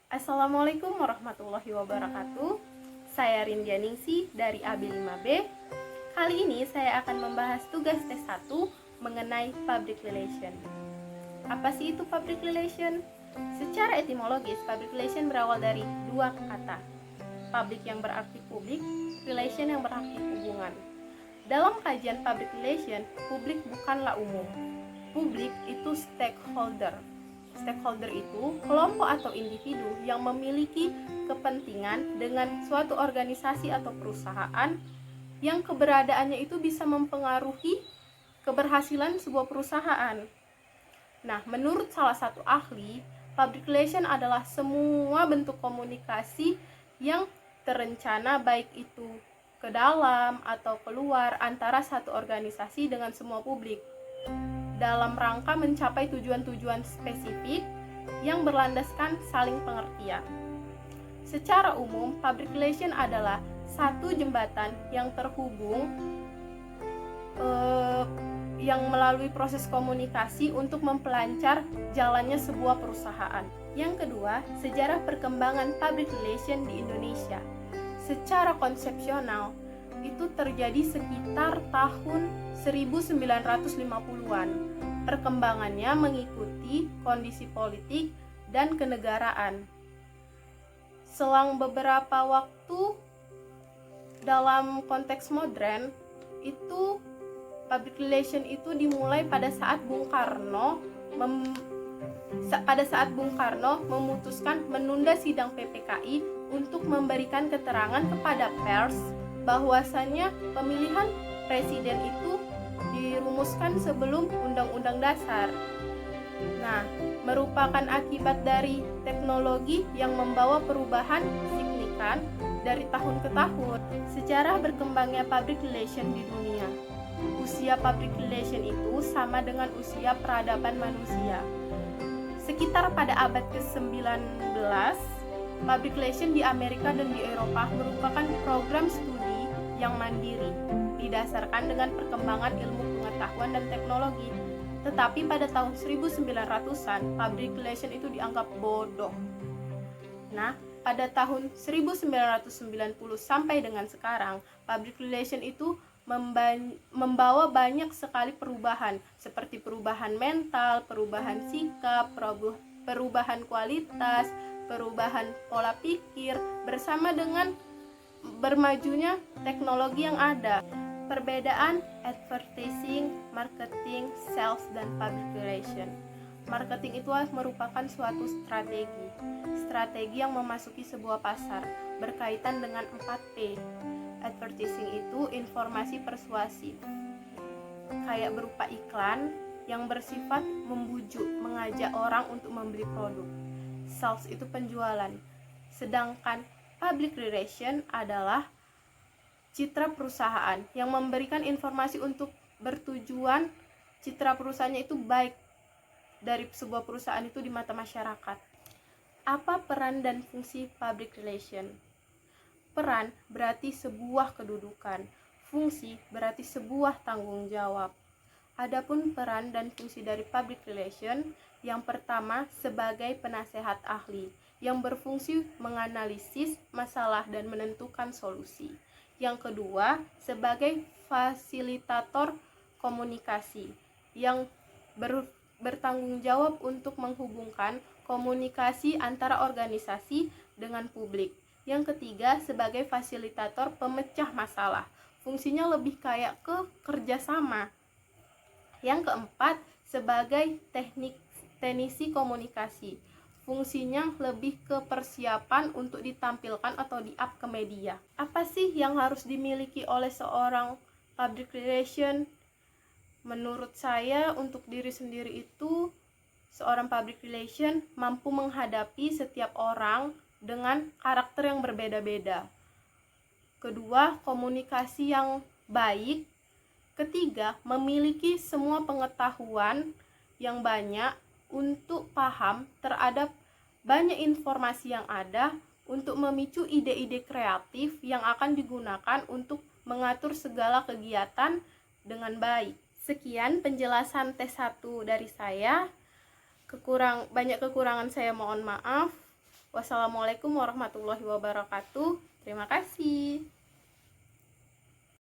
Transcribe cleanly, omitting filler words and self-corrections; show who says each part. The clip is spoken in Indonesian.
Speaker 1: Assalamualaikum warahmatullahi wabarakatuh. Saya Rindianingsi dari AB5B. Kali ini saya akan membahas tugas tes 1 mengenai public relation. Apa sih itu public relation? Secara etimologis, public relation berawal dari dua kata. Public yang berarti publik, relation yang berarti hubungan. Dalam kajian public relation, publik bukanlah umum. Publik itu stakeholder. Stakeholder itu kelompok atau individu yang memiliki kepentingan dengan suatu organisasi atau perusahaan yang keberadaannya itu bisa mempengaruhi keberhasilan sebuah perusahaan. Nah, menurut salah satu ahli, public relation adalah semua bentuk komunikasi yang terencana, baik itu ke dalam atau keluar antara satu organisasi dengan semua publik, dalam rangka mencapai tujuan-tujuan spesifik yang berlandaskan saling pengertian. Secara umum, public relation adalah satu jembatan yang terhubung yang melalui proses komunikasi untuk mempelancar jalannya sebuah perusahaan. Yang kedua, sejarah perkembangan public relation di Indonesia. Secara konsepsional, itu terjadi sekitar tahun 1950-an. Perkembangannya mengikuti kondisi politik dan kenegaraan. Selang beberapa waktu dalam konteks modern, itu public relation itu dimulai pada saat Bung Karno memutuskan menunda sidang PPKI untuk memberikan keterangan kepada pers bahwasannya pemilihan presiden itu dirumuskan sebelum Undang-Undang Dasar. Nah, merupakan akibat dari teknologi yang membawa perubahan signifikan dari tahun ke tahun. Sejarah berkembangnya public relation di dunia. Usia public relation itu sama dengan usia peradaban manusia. Sekitar pada abad ke-19, public relation di Amerika dan di Eropa merupakan program studi yang mandiri, didasarkan dengan perkembangan ilmu pengetahuan dan teknologi. Tetapi pada tahun 1900-an, public relation itu dianggap bodoh. Nah, pada tahun 1990 sampai dengan sekarang, public relation itu membawa banyak sekali perubahan, seperti perubahan mental, perubahan sikap, perubahan kualitas, perubahan pola pikir, bersama dengan bermajunya teknologi yang ada. Perbedaan advertising, marketing, sales, dan public relation. Marketing itu merupakan suatu strategi yang memasuki sebuah pasar, berkaitan dengan 4P. Advertising itu informasi persuasif, kayak berupa iklan yang bersifat membujuk, mengajak orang untuk membeli produk. Sales itu penjualan. Sedangkan public relation adalah citra perusahaan yang memberikan informasi untuk bertujuan citra perusahaannya itu baik dari sebuah perusahaan itu di mata masyarakat. Apa peran dan fungsi public relation? Peran berarti sebuah kedudukan, fungsi berarti sebuah tanggung jawab. Adapun peran dan fungsi dari public relation, yang pertama sebagai penasehat ahli yang berfungsi menganalisis masalah dan menentukan solusi. Yang kedua, sebagai fasilitator komunikasi yang bertanggung jawab untuk menghubungkan komunikasi antara organisasi dengan publik. Yang ketiga, sebagai fasilitator pemecah masalah. Fungsinya lebih kayak ke kerjasama. Yang keempat, sebagai teknisi komunikasi. Fungsinya lebih ke persiapan untuk ditampilkan atau di-up ke media. Apa sih yang harus dimiliki oleh seorang public relation? Menurut saya, untuk diri sendiri itu, seorang public relation mampu menghadapi setiap orang dengan karakter yang berbeda-beda. Kedua, komunikasi yang baik. Ketiga, memiliki semua pengetahuan yang banyak untuk paham terhadap banyak informasi yang ada, untuk memicu ide-ide kreatif yang akan digunakan untuk mengatur segala kegiatan dengan baik. Sekian penjelasan tes 1 dari saya. Banyak kekurangan saya mohon maaf. Wassalamualaikum warahmatullahi wabarakatuh. Terima kasih.